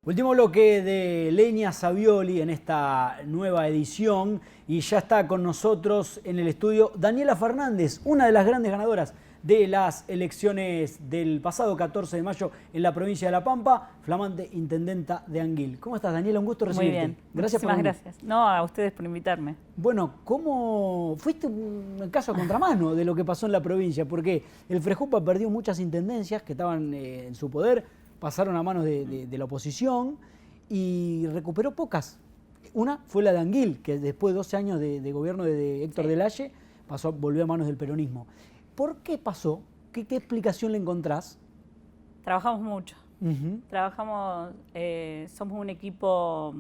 Último bloque de Lenia Savioli en esta nueva edición y ya está con nosotros en el estudio Daniela Fernández, una de las grandes ganadoras de las elecciones del pasado 14 de mayo en la provincia de La Pampa, flamante intendenta de Anguil. ¿Cómo estás, Daniela? Un gusto recibirte. Muy bien, Gracias por venir. Gracias. No, a ustedes por invitarme. Bueno, ¿cómo fuiste un caso a contramano de lo que pasó en la provincia? Porque el Frejupa perdió muchas intendencias que estaban en su poder, pasaron a manos de la oposición y recuperó pocas. Una fue la de Anguil, que después de 12 años de gobierno de Héctor Del Haye, volvió a manos del peronismo. ¿Por qué pasó? ¿Qué explicación le encontrás? Trabajamos mucho. Trabajamos, somos un equipo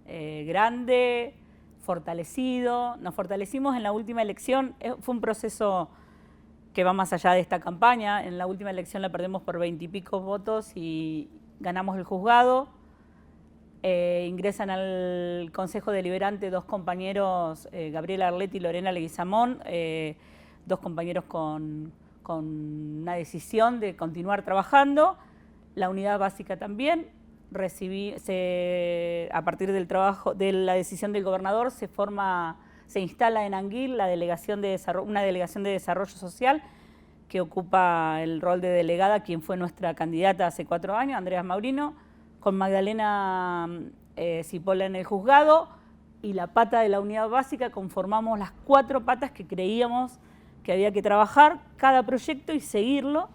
grande, fortalecido. Nos fortalecimos en la última elección. Fue un proceso que va más allá de esta campaña. En la última elección la perdemos por 20 y pico votos y ganamos el juzgado. Ingresan al Consejo Deliberante dos compañeros, Gabriela Arletti y Lorena Leguizamón, dos compañeros con una decisión de continuar trabajando. La unidad básica también. A partir del trabajo, de la decisión del gobernador, se instala en Anguil una delegación de desarrollo social que ocupa el rol de delegada, quien fue nuestra candidata hace 4 años, Andrea Maurino, con Magdalena Cipolla en el juzgado, y la pata de la unidad básica conformamos las 4 patas que creíamos que había que trabajar cada proyecto y seguirlo.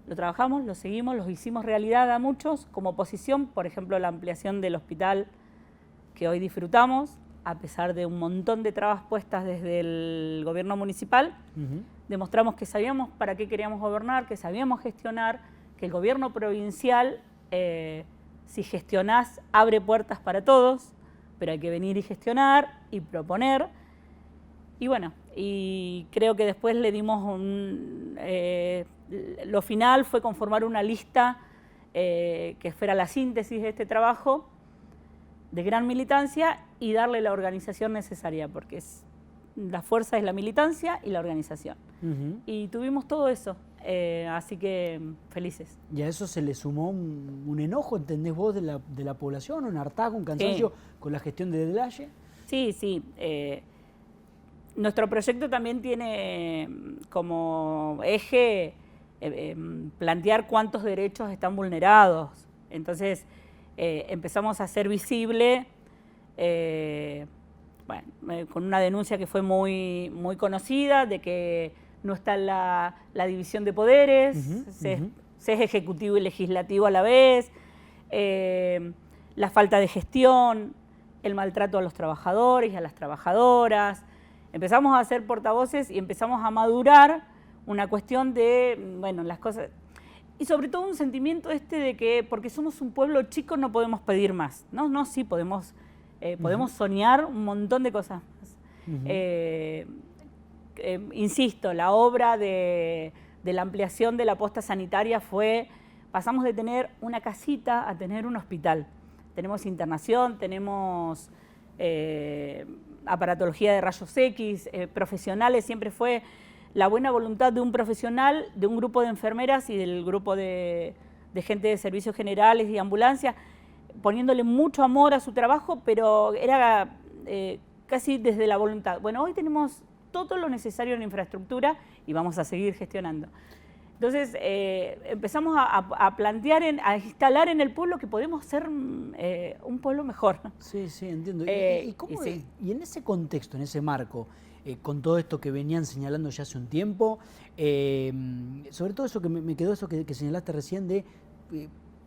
Lo trabajamos, lo seguimos, los hicimos realidad a muchos como oposición, por ejemplo, la ampliación del hospital que hoy disfrutamos, a pesar de un montón de trabas puestas desde el gobierno municipal. Demostramos que sabíamos para qué queríamos gobernar, que sabíamos gestionar, que el gobierno provincial, si gestionás, abre puertas para todos, pero hay que venir y gestionar y proponer. Y bueno, y creo que después le dimos lo final fue conformar una lista que fuera la síntesis de este trabajo de gran militancia y darle la organización necesaria, porque la fuerza es la militancia y la organización. Y tuvimos todo eso, así que felices. Y a eso se le sumó un enojo, ¿entendés vos, de la población? ¿Un hartazgo, un cansancio con la gestión de Del Haye? Sí, sí. Nuestro proyecto también tiene como eje plantear cuántos derechos están vulnerados. Entonces empezamos a hacer visible, con una denuncia que fue muy conocida, de que no está la división de poderes, se es ejecutivo y legislativo a la vez, la falta de gestión, el maltrato a los trabajadores y a las trabajadoras. Empezamos a ser portavoces y empezamos a madurar una cuestión de, las cosas, y sobre todo un sentimiento de que porque somos un pueblo chico no podemos pedir más. No, sí podemos soñar un montón de cosas más. Insisto, la obra de la ampliación de la posta sanitaria pasamos de tener una casita a tener un hospital. Tenemos internación, tenemos aparatología de rayos X, profesionales. Siempre fue la buena voluntad de un profesional, de un grupo de enfermeras y del grupo de gente de servicios generales y ambulancias, poniéndole mucho amor a su trabajo, pero era casi desde la voluntad. Bueno, hoy tenemos todo lo necesario en infraestructura y vamos a seguir gestionando. Entonces empezamos a plantear, a instalar en el pueblo que podemos ser un pueblo mejor. Sí, entiendo. ¿Y en ese contexto, en ese marco, con todo esto que venían señalando ya hace un tiempo, sobre todo eso que me quedó, eso que señalaste recién de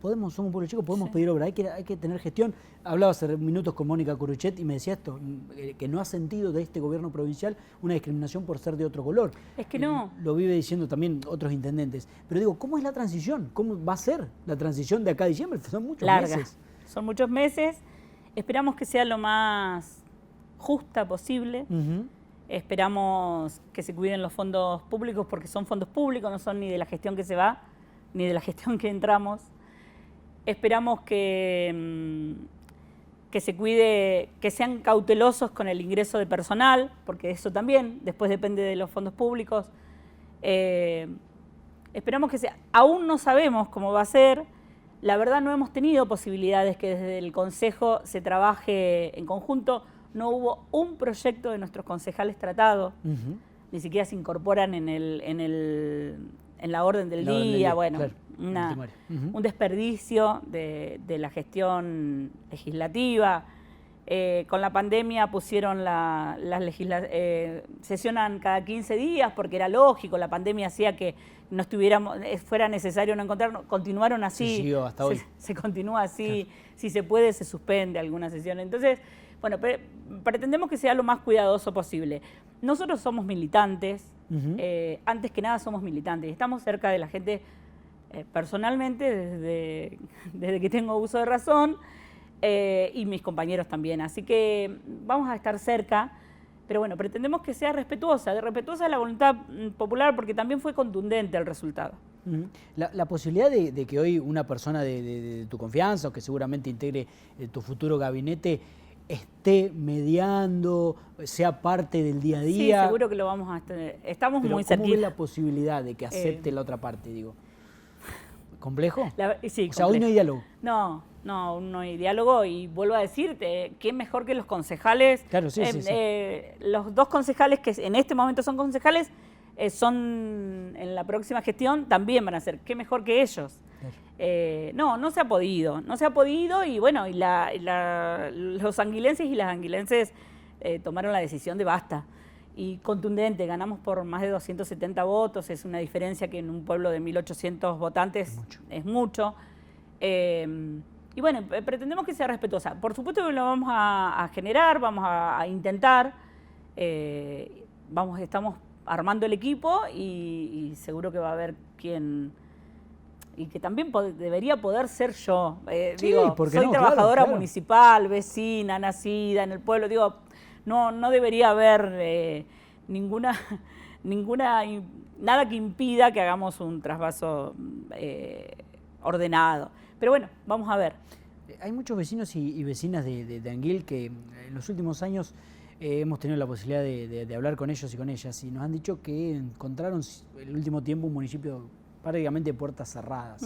somos un pueblo chico, podemos pedir obra, hay que tener gestión? Hablaba hace minutos con Mónica Curuchet y me decía esto, que no ha sentido de este gobierno provincial una discriminación por ser de otro color. Es que no. Lo vive diciendo también otros intendentes. Pero digo, ¿cómo es la transición? ¿Cómo va a ser la transición de acá a diciembre? Son muchos meses. Son muchos meses. Esperamos que sea lo más justa posible. Esperamos que se cuiden los fondos públicos, porque son fondos públicos, no son ni de la gestión que se va, ni de la gestión que entramos. Esperamos que se cuide, que sean cautelosos con el ingreso de personal, porque eso también después depende de los fondos públicos. Esperamos que aún no sabemos cómo va a ser, La verdad no hemos tenido posibilidades que desde el Consejo se trabaje en conjunto. No hubo un proyecto de nuestros concejales tratado, ni siquiera se incorporan en la orden del día. Bueno, claro, un desperdicio de la gestión legislativa. Con la pandemia pusieron sesionan cada 15 días porque era lógico, la pandemia hacía que no fuera necesario no encontrarnos, continuaron así, se siguió hasta hoy. Se continúa así, claro. Si se puede se suspende alguna sesión. Entonces, bueno, pretendemos que sea lo más cuidadoso posible. Nosotros somos militantes, antes que nada somos militantes, estamos cerca de la gente personalmente desde que tengo uso de razón, y mis compañeros también, así que vamos a estar cerca, pero bueno, pretendemos que sea respetuosa de la voluntad popular, porque también fue contundente el resultado. La posibilidad de que hoy una persona de tu confianza, o que seguramente integre tu futuro gabinete, esté mediando, sea parte del día a día. Sí, seguro que lo vamos a estar, estamos muy cerquita. ¿Cómo ves la posibilidad de que acepte la otra parte, digo? ¿Complejo? Sí, o sea, hoy no hay diálogo. No hay diálogo, y vuelvo a decirte, ¿qué mejor que los concejales? Claro, sí. Los dos concejales que en este momento son concejales, son en la próxima gestión también van a ser, ¿qué mejor que ellos? Claro. No se ha podido, y bueno, los anguilenses y las anguilenses tomaron la decisión de basta. Y contundente, ganamos por más de 270 votos, es una diferencia que en un pueblo de 1.800 votantes es mucho. Y bueno, pretendemos que sea respetuosa. Por supuesto que lo vamos a generar, vamos a intentar, estamos armando el equipo, y seguro que va a haber quien, y que también debería poder ser yo. Sí, soy trabajadora municipal, vecina, nacida en el pueblo, no debería haber nada que impida que hagamos un trasvaso ordenado. Pero bueno, vamos a ver. Hay muchos vecinos y vecinas de Anguil que en los últimos años hemos tenido la posibilidad de hablar con ellos y con ellas, y nos han dicho que encontraron el último tiempo un municipio prácticamente de puertas cerradas.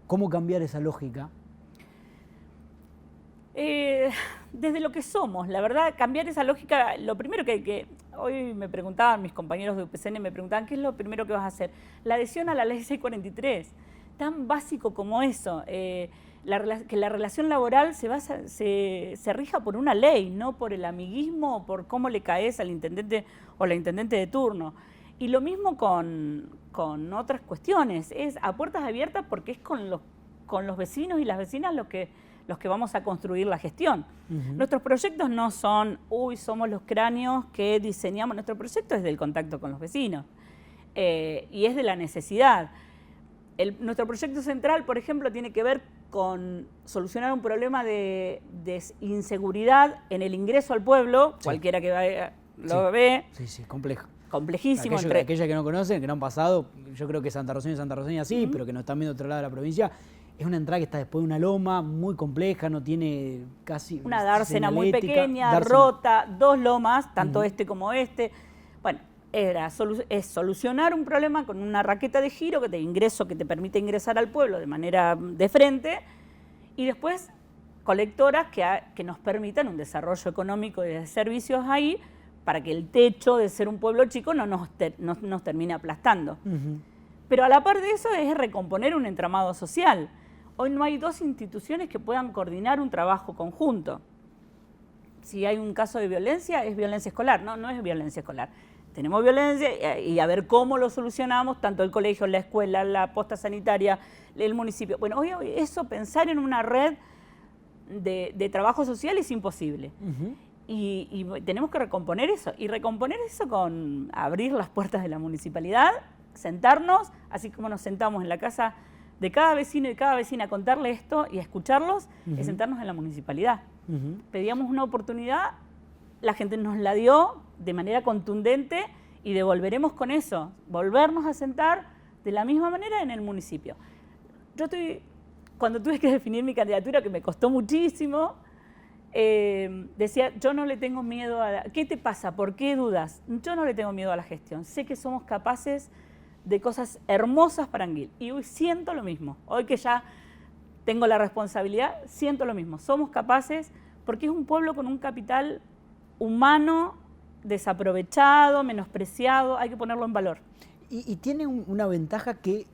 ¿Cómo cambiar esa lógica? Desde lo que somos, la verdad, cambiar esa lógica, lo primero que hoy me preguntaban mis compañeros de UPCN, me preguntaban, ¿qué es lo primero que vas a hacer? La adhesión a la ley 643, tan básico como eso, que la relación laboral se rija por una ley, no por el amiguismo o por cómo le caes al intendente o la intendente de turno. Y lo mismo con otras cuestiones, es a puertas abiertas, porque es con los vecinos y las vecinas los que vamos a construir la gestión. Nuestros proyectos no son, somos los cráneos que diseñamos. Nuestro proyecto es del contacto con los vecinos, y es de la necesidad. Nuestro proyecto central, por ejemplo, tiene que ver con solucionar un problema de inseguridad en el ingreso al pueblo. Sí. Cualquiera que vaya lo ve. Sí, complejo. Complejísimo. Aquellas que no conocen, que no han pasado, yo creo que Santa Roseña sí, pero que no están viendo otro lado de la provincia. Es una entrada que está después de una loma muy compleja, no tiene casi... Una dársena muy pequeña, rota, 2 lomas, tanto este como este. Bueno, es solucionar un problema con una raqueta de giro que te permite ingresar al pueblo de manera de frente, y después colectoras que nos permitan un desarrollo económico y de servicios ahí, para que el techo de ser un pueblo chico no nos termine aplastando. Pero a la par de eso es recomponer un entramado social. Hoy no hay 2 instituciones que puedan coordinar un trabajo conjunto. Si hay un caso de violencia, es violencia escolar. No es violencia escolar. Tenemos violencia, y a ver cómo lo solucionamos, tanto el colegio, la escuela, la posta sanitaria, el municipio. Bueno, hoy eso, pensar en una red de trabajo social es imposible. Y tenemos que recomponer eso. Y recomponer eso con abrir las puertas de la municipalidad, sentarnos, así como nos sentamos en la casa de cada vecino y cada vecina a contarle esto y a escucharlos, es sentarnos en la municipalidad. Pedíamos una oportunidad, la gente nos la dio de manera contundente, y devolveremos con eso, volvernos a sentar de la misma manera en el municipio. Cuando tuve que definir mi candidatura, que me costó muchísimo, decía, yo no le tengo miedo a ¿qué te pasa? ¿Por qué dudas? Yo no le tengo miedo a la gestión. Sé que somos capaces de cosas hermosas para Anguil. Y hoy siento lo mismo. Hoy que ya tengo la responsabilidad, siento lo mismo. Somos capaces, porque es un pueblo con un capital humano desaprovechado, menospreciado, hay que ponerlo en valor. Y tiene una ventaja que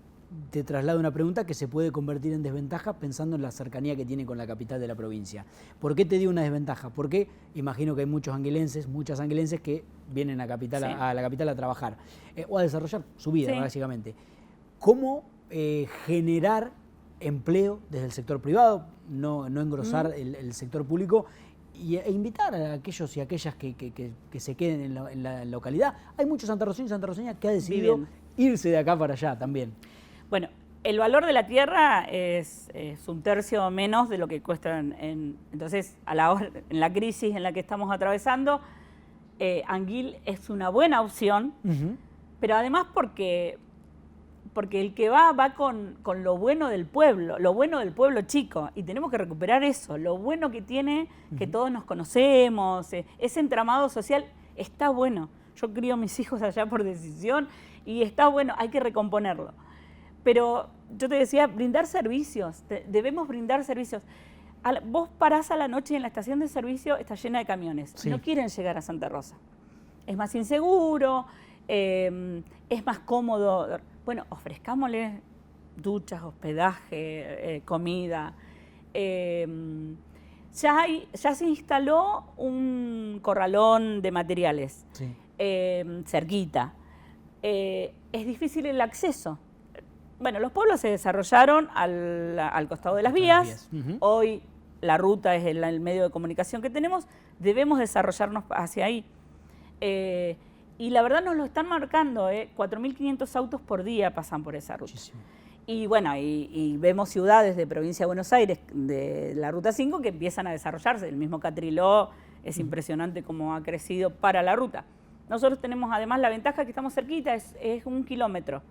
te traslado una pregunta que se puede convertir en desventaja pensando en la cercanía que tiene con la capital de la provincia. ¿Por qué te digo una desventaja? Porque imagino que hay muchos anguilenses, muchas anguilenses que vienen a la capital a trabajar o a desarrollar su vida, básicamente. ¿Cómo generar empleo desde el sector privado, no engrosar el sector público e invitar a aquellos y aquellas que se queden en la localidad? Hay muchos santarroceños y santarroceñas que han decidido irse de acá para allá también. Bueno, el valor de la tierra es 1/3 menos de lo que cuesta entonces, en la crisis en la que estamos atravesando, Anguil es una buena opción, pero además porque el que va con lo bueno del pueblo chico, y tenemos que recuperar eso, lo bueno que tiene, que todos nos conocemos, ese entramado social está bueno. Yo crío a mis hijos allá por decisión y está bueno, hay que recomponerlo. Pero yo te decía, brindar servicios, debemos brindar servicios. Vos parás a la noche y en la estación de servicio está llena de camiones, no quieren llegar a Santa Rosa. Es más inseguro, es más cómodo. Bueno, ofrezcámosles duchas, hospedaje, comida. Ya se instaló un corralón de materiales cerquita. Es difícil el acceso. Bueno, los pueblos se desarrollaron al costado de las vías. Hoy la ruta es el medio de comunicación que tenemos. Debemos desarrollarnos hacia ahí. Y la verdad nos lo están marcando, 4.500 autos por día pasan por esa ruta. Muchísimo. Y bueno, y vemos ciudades de provincia de Buenos Aires, de la Ruta 5, que empiezan a desarrollarse. El mismo Catriló, es impresionante cómo ha crecido para la ruta. Nosotros tenemos además la ventaja que estamos cerquita, es 1 kilómetro.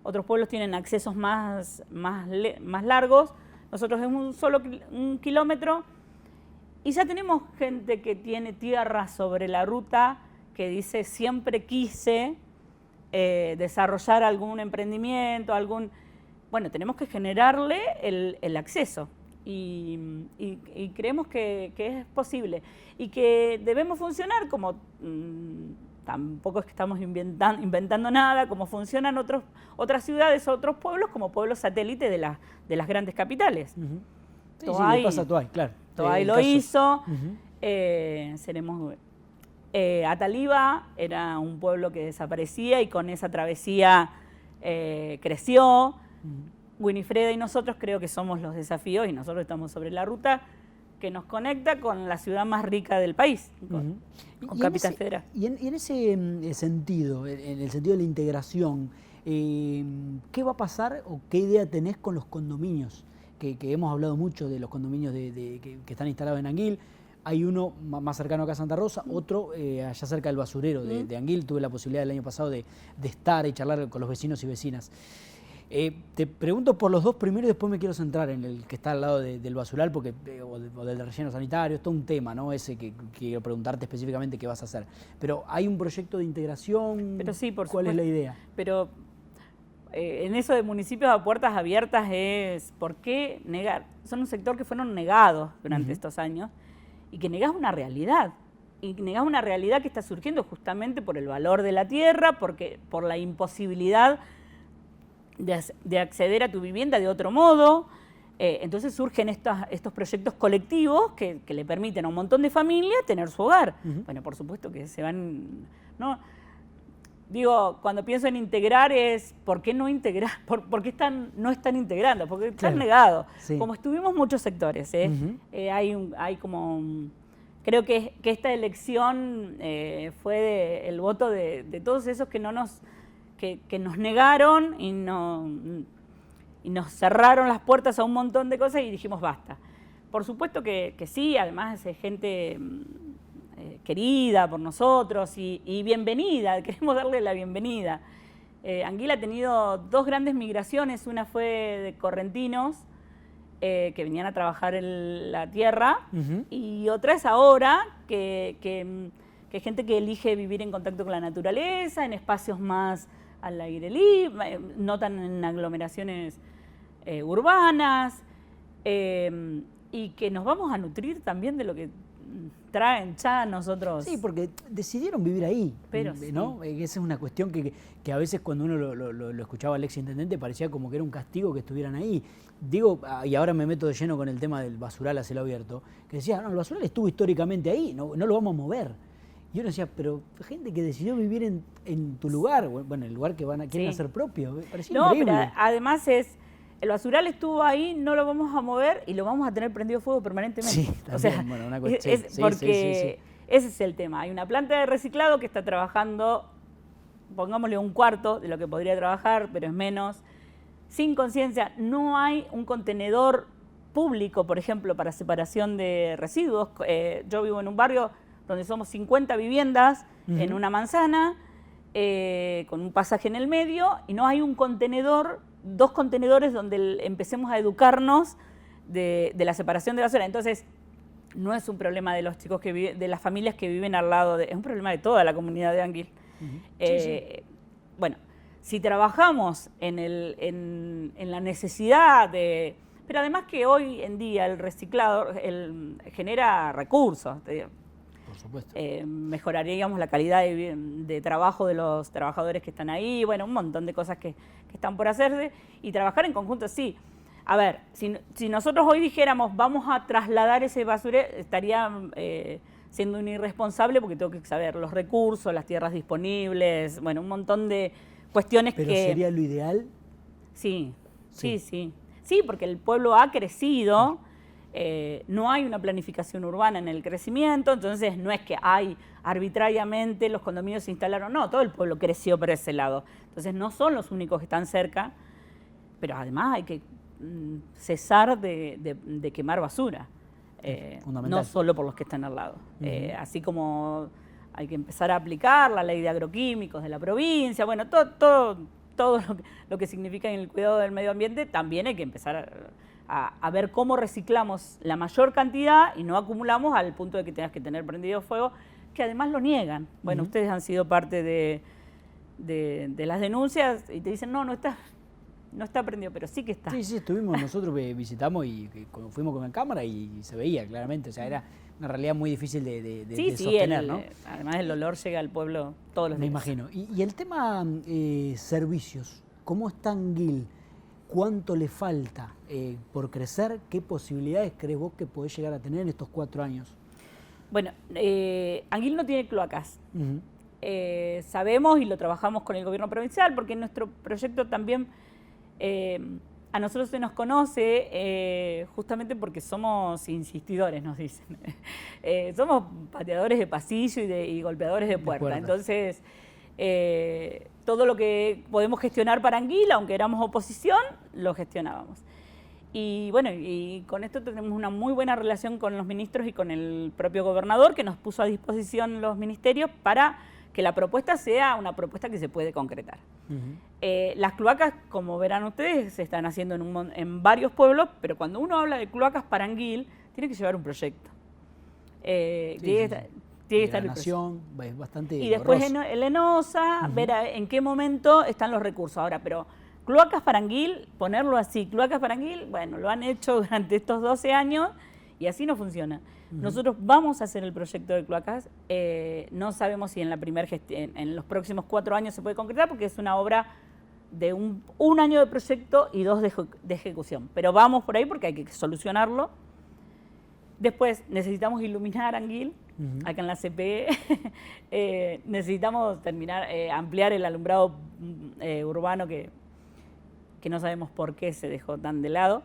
Otros pueblos tienen accesos más largos. Nosotros es un kilómetro. Y ya tenemos gente que tiene tierra sobre la ruta, que dice, siempre quise desarrollar algún emprendimiento, Bueno, tenemos que generarle el acceso y creemos que es posible y que debemos funcionar como, tampoco es que estamos inventando nada, como funcionan otras ciudades, otros pueblos, como pueblos satélite de las grandes capitales. Sí, le pasa a Toay, claro. Toay lo hizo, seremos... Ataliva era un pueblo que desaparecía y con esa travesía creció. Winifreda y nosotros creo que somos los desafíos y nosotros estamos sobre la ruta que nos conecta con la ciudad más rica del país, con Capital Federal. Y en ese sentido, en el sentido de la integración, ¿qué va a pasar o qué idea tenés con los condominios? Que hemos hablado mucho de los condominios que están instalados en Anguil. Hay uno más cercano acá a Santa Rosa, otro allá cerca del basurero de Anguil. Tuve la posibilidad el año pasado de estar y charlar con los vecinos y vecinas. Te pregunto por los dos primero y después me quiero centrar en el que está al lado del basural o del relleno sanitario. Es todo un tema, ¿no? Ese que quiero preguntarte específicamente qué vas a hacer. Pero ¿hay un proyecto de integración? Pero sí, por ¿Cuál es la idea? Pero en eso de municipios a puertas abiertas es ¿por qué negar? Son un sector que fueron negados durante estos años y que negás una realidad. Y negás una realidad que está surgiendo justamente por el valor de la tierra, por la imposibilidad de acceder a tu vivienda de otro modo. Entonces surgen estos proyectos colectivos que le permiten a un montón de familias tener su hogar. Bueno, por supuesto que se van... ¿no? Digo, cuando pienso en integrar es ¿por qué no integrar? ¿Por qué no están integrando? Porque están negados. Sí. Como estuvimos muchos sectores, hay como... Creo que esta elección fue el voto de todos esos que nos negaron y nos cerraron las puertas a un montón de cosas y dijimos basta. Por supuesto que sí, además es gente querida por nosotros y bienvenida, queremos darle la bienvenida. Anguil ha tenido 2 grandes migraciones, una fue de correntinos que venían a trabajar en la tierra y otra es ahora que gente que elige vivir en contacto con la naturaleza, en espacios más al aire libre, no tan en aglomeraciones urbanas, y que nos vamos a nutrir también de lo que traen ya nosotros. Sí, porque decidieron vivir ahí, pero ¿no? Sí. Esa es una cuestión que a veces cuando uno lo escuchaba al exintendente parecía como que era un castigo que estuvieran ahí. Digo, y ahora me meto de lleno con el tema del basural a cielo abierto, que decía, no, el basural estuvo históricamente ahí, no lo vamos a mover. Y uno decía, pero gente que decidió vivir en tu lugar, bueno, el lugar que quieren hacer propio, parecía increíble. Pero además el basural estuvo ahí, no lo vamos a mover y lo vamos a tener prendido fuego permanentemente. Sí, también, o sea, bueno, una porque ese es el tema. Hay una planta de reciclado que está trabajando, pongámosle un cuarto de lo que podría trabajar, pero es menos, sin conciencia. No hay un contenedor público, por ejemplo, para separación de residuos. Yo vivo en un barrio donde somos 50 viviendas en una manzana, con un pasaje en el medio, y no hay un contenedor, 2 contenedores donde empecemos a educarnos de la separación de basura. Entonces, no es un problema de los chicos que viven, de las familias que viven al lado, es un problema de toda la comunidad de Anguil. Bueno, si trabajamos en la necesidad de... Pero además que hoy en día el reciclado genera recursos. Por supuesto. Mejoraríamos la calidad de trabajo de los trabajadores que están ahí, bueno, un montón de cosas que están por hacerse, y trabajar en conjunto, sí. A ver, si nosotros hoy dijéramos vamos a trasladar ese basurero, estaría siendo un irresponsable, porque tengo que saber los recursos, las tierras disponibles, bueno, un montón de cuestiones. ¿Pero sería lo ideal? Sí, porque el pueblo ha crecido. No hay una planificación urbana en el crecimiento, entonces no es que arbitrariamente los condominios se instalaron, no, todo el pueblo creció por ese lado. Entonces no son los únicos que están cerca, pero además hay que cesar de quemar basura, no solo por los que están al lado. Así como hay que empezar a aplicar la ley de agroquímicos de la provincia, bueno, todo lo que significa en el cuidado del medio ambiente, también hay que empezar a ver cómo reciclamos la mayor cantidad y no acumulamos al punto de que tengas que tener prendido fuego, que además lo niegan. Bueno, ustedes han sido parte de las denuncias y te dicen, no está prendido, pero sí que está. Sí, estuvimos, nosotros visitamos y fuimos con la cámara y se veía claramente, o sea, era una realidad muy difícil de sostener, ¿no? Además el olor llega al pueblo todos los días. Me imagino. Y el tema servicios, ¿cómo está Anguil? ¿Cuánto le falta por crecer? ¿Qué posibilidades crees vos que podés llegar a tener en estos 4 años? Bueno, Anguil no tiene cloacas. Sabemos y lo trabajamos con el gobierno provincial, porque en nuestro proyecto también a nosotros se nos conoce justamente porque somos insistidores, nos dicen. Somos pateadores de pasillo y golpeadores de puerta. Entonces, todo lo que podemos gestionar para Anguil, aunque éramos oposición, lo gestionábamos. Y bueno, y con esto tenemos una muy buena relación con los ministros y con el propio gobernador, que nos puso a disposición los ministerios para que la propuesta sea una propuesta que se puede concretar. Las cloacas, como verán ustedes, se están haciendo en varios pueblos, pero cuando uno habla de cloacas para Anguil, tiene que llevar un proyecto. Tiene que estar es bastante y después el ENOSA, ver en qué momento están los recursos. Ahora, pero cloacas para Anguil, ponerlo así, cloacas para Anguil, bueno, lo han hecho durante estos 12 años y así no funciona. Nosotros vamos a hacer el proyecto de cloacas, no sabemos si en en los próximos 4 años se puede concretar, porque es una obra de un año de proyecto y 2 de ejecución. Pero vamos por ahí porque hay que solucionarlo. Después necesitamos iluminar Anguil, acá en la CPE. Necesitamos ampliar el alumbrado urbano que no sabemos por qué se dejó tan de lado.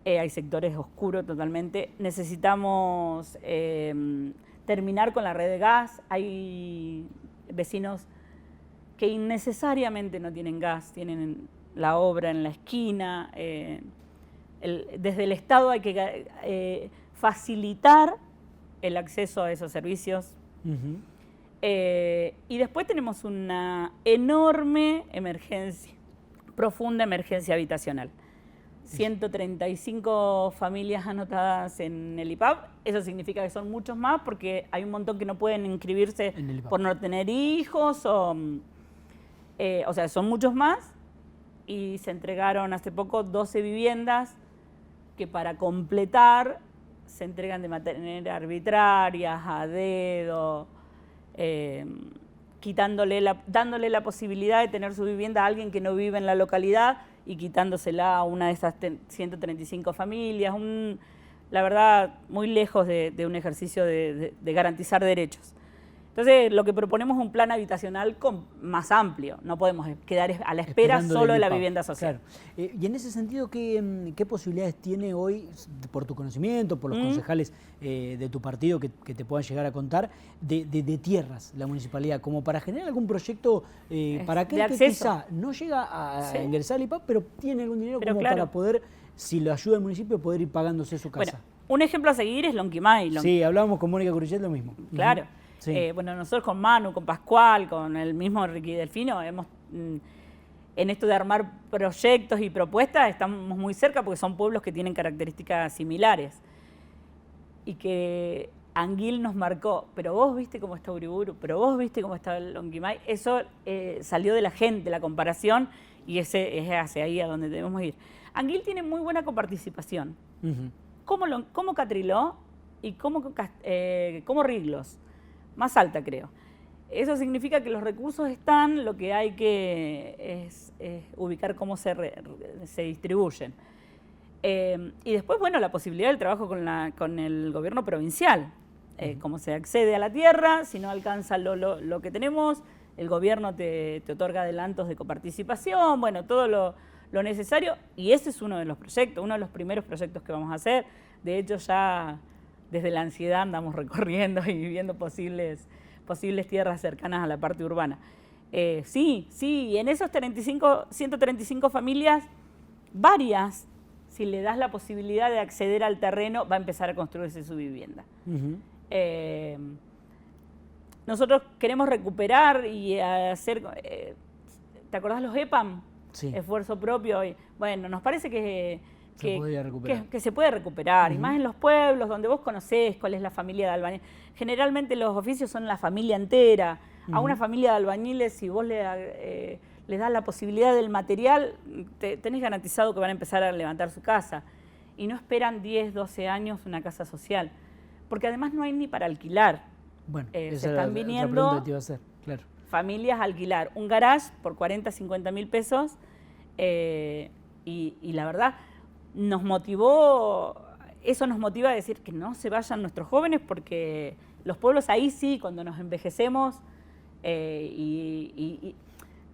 Hay sectores oscuros totalmente. Necesitamos terminar con la red de gas. Hay vecinos que innecesariamente no tienen gas, tienen la obra en la esquina. Desde el Estado hay que facilitar el acceso a esos servicios. Y después tenemos una enorme emergencia, profunda emergencia habitacional. 135 familias anotadas en el IPAB. Eso significa que son muchos más porque hay un montón que no pueden inscribirse por no tener hijos O sea, son muchos más, y se entregaron hace poco 12 viviendas que para completar se entregan de manera arbitraria, a dedo, dándole la posibilidad de tener su vivienda a alguien que no vive en la localidad y quitándosela a una de esas 135 familias. La verdad, muy lejos de un ejercicio de garantizar derechos. Entonces, lo que proponemos es un plan habitacional más amplio. No podemos quedar a la espera solo de la vivienda social. Claro. Y en ese sentido, ¿qué posibilidades tiene hoy, por tu conocimiento, por los concejales de tu partido que te puedan llegar a contar, de tierras la municipalidad, como para generar algún proyecto para aquel que quizá no llega a ingresar al IPAP, pero tiene algún dinero para poder, si lo ayuda el municipio, poder ir pagándose su casa? Bueno, un ejemplo a seguir es Lonquimay. Sí, hablábamos con Mónica Curuchet lo mismo. Claro. Sí. Bueno, nosotros con Manu, con Pascual, con el mismo Ricky Delfino, en esto de armar proyectos y propuestas estamos muy cerca porque son pueblos que tienen características similares. Y que Anguil nos marcó, pero vos viste cómo está Uriburu, pero vos viste cómo está Lonquimay. Eso salió de la gente, la comparación, y ese es hacia ahí a donde debemos ir. Anguil tiene muy buena coparticipación. Como Catriló y como Riglos. Más alta, creo. Eso significa que los recursos están, lo que hay que es ubicar cómo se distribuyen. Y después, bueno, la posibilidad del trabajo con el gobierno provincial. Cómo se accede a la tierra, si no alcanza lo que tenemos, el gobierno te otorga adelantos de coparticipación, bueno, todo lo necesario. Y ese es uno de los proyectos, uno de los primeros proyectos que vamos a hacer. De hecho, ya desde la ansiedad andamos recorriendo y viendo posibles tierras cercanas a la parte urbana. Sí, y en esos 135 familias, varias, si le das la posibilidad de acceder al terreno, va a empezar a construirse su vivienda. Nosotros queremos recuperar y hacer... ¿te acordás los EPAM? Sí. Esfuerzo propio. Bueno, nos parece que se puede recuperar, y más en los pueblos donde vos conocés cuál es la familia de albañiles. Generalmente los oficios son la familia entera. A una familia de albañiles, si vos le das la posibilidad del material, tenés garantizado que van a empezar a levantar su casa. Y no esperan 10, 12 años una casa social. Porque además no hay ni para alquilar. Bueno, se están viniendo otra pregunta que te iba a hacer, claro. Familias a alquilar un garage por 40, 50 mil pesos. Y la verdad... eso nos motiva a decir que no se vayan nuestros jóvenes, porque los pueblos ahí sí, cuando nos envejecemos, y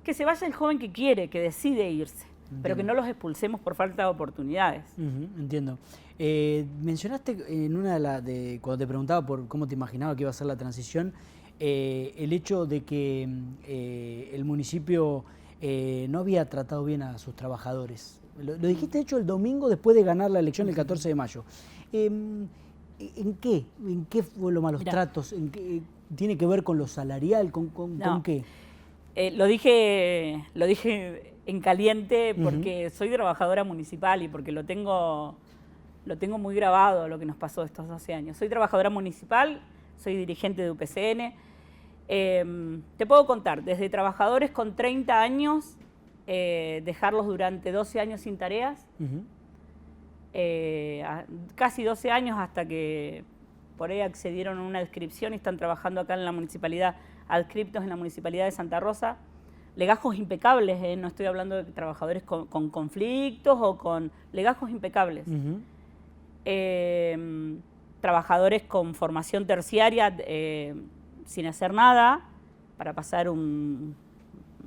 que se vaya el joven que quiere, que decide irse, pero que no los expulsemos por falta de oportunidades. Entiendo. Mencionaste en una cuando te preguntaba por cómo te imaginaba que iba a ser la transición, el hecho de que el municipio no había tratado bien a sus trabajadores. Lo dijiste, de hecho, el domingo después de ganar la elección el 14 de mayo. ¿En qué fue los malos tratos? ¿Tiene que ver con lo salarial? ¿Con qué? Lo dije en caliente porque soy trabajadora municipal y porque lo tengo muy grabado lo que nos pasó estos 12 años. Soy trabajadora municipal, soy dirigente de UPCN. Te puedo contar, desde trabajadores con 30 años, dejarlos durante 12 años sin tareas, casi 12 años hasta que por ahí accedieron a una adscripción y están trabajando acá en la municipalidad, adscriptos en la municipalidad de Santa Rosa. Legajos impecables, no estoy hablando de trabajadores con conflictos o con legajos impecables. Trabajadores con formación terciaria sin hacer nada para pasar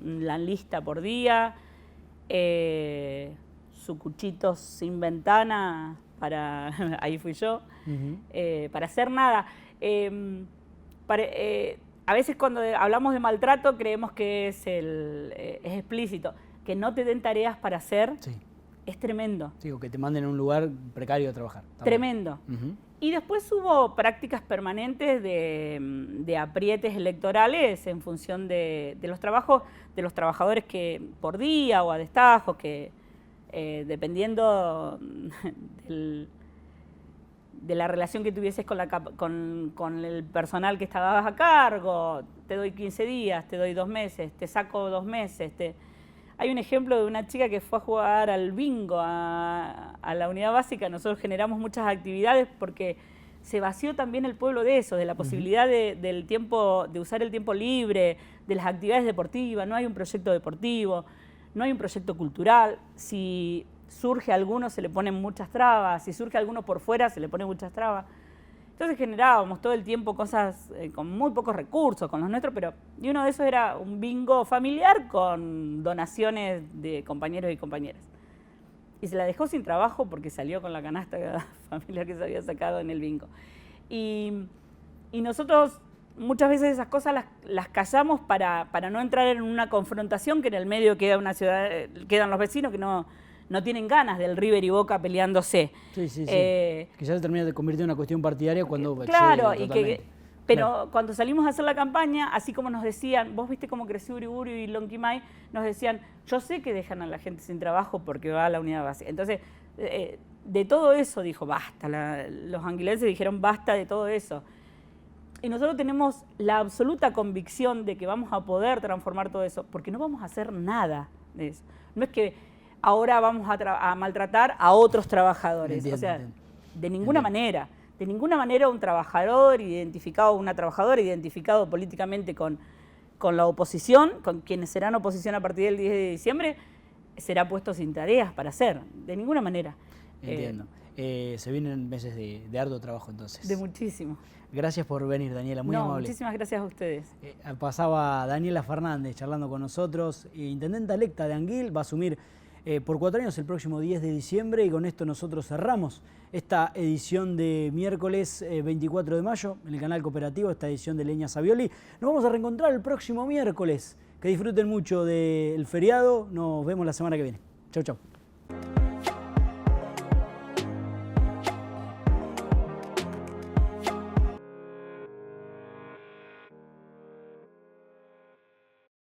la lista por día, sucuchitos sin ventana, ahí fui yo, para hacer nada. A veces cuando hablamos de maltrato creemos que es explícito. Que no te den tareas para hacer es tremendo. Sí, o que te manden a un lugar precario a trabajar. Tremendo. Y después hubo prácticas permanentes de aprietes electorales en función de los trabajos de los trabajadores que por día o a destajo, que dependiendo de la relación que tuvieses con el personal que estabas a cargo. Te doy 15 días, te doy 2 meses, te saco 2 meses. Hay un ejemplo de una chica que fue a jugar al bingo a la unidad básica. Nosotros generamos muchas actividades porque se vació también el pueblo de eso, de la posibilidad del tiempo, de usar el tiempo libre, de las actividades deportivas. No hay un proyecto deportivo, no hay un proyecto cultural. Si surge alguno se le ponen muchas trabas, si surge alguno por fuera se le ponen muchas trabas. Entonces generábamos todo el tiempo cosas con muy pocos recursos, con los nuestros, y uno de esos era un bingo familiar con donaciones de compañeros y compañeras. Y se la dejó sin trabajo porque salió con la canasta familiar que se había sacado en el bingo. Y nosotros muchas veces esas cosas las callamos para no entrar en una confrontación, que en el medio queda una ciudad, quedan los vecinos que no tienen ganas del River y Boca peleándose. Sí. Que ya se termina de convertir en una cuestión partidaria cuando... Claro, pero cuando salimos a hacer la campaña, así como nos decían, vos viste cómo creció Uriburu y Lonquimay, nos decían, yo sé que dejan a la gente sin trabajo porque va a la unidad básica. Entonces, de todo eso dijo, basta. Los anguilenses dijeron, basta de todo eso. Y nosotros tenemos la absoluta convicción de que vamos a poder transformar todo eso, porque no vamos a hacer nada de eso. No es que ahora vamos a maltratar a otros trabajadores. Entiendo, o sea, entiendo. de ninguna manera. De ninguna manera un trabajador identificado, una trabajadora identificado políticamente con la oposición, con quienes serán oposición a partir del 10 de diciembre, será puesto sin tareas para hacer. De ninguna manera. Entiendo. Se vienen meses de arduo trabajo entonces. De muchísimo. Gracias por venir, Daniela, muy amable. Muchísimas gracias a ustedes. Pasaba Daniela Fernández charlando con nosotros, intendenta electa de Anguil, va a asumir por 4 años el próximo 10 de diciembre y con esto nosotros cerramos esta edición de miércoles 24 de mayo en el canal Cooperativo, esta edición de Leña Savioli. Nos vamos a reencontrar el próximo miércoles. Que disfruten mucho del feriado, nos vemos la semana que viene. Chau, chau.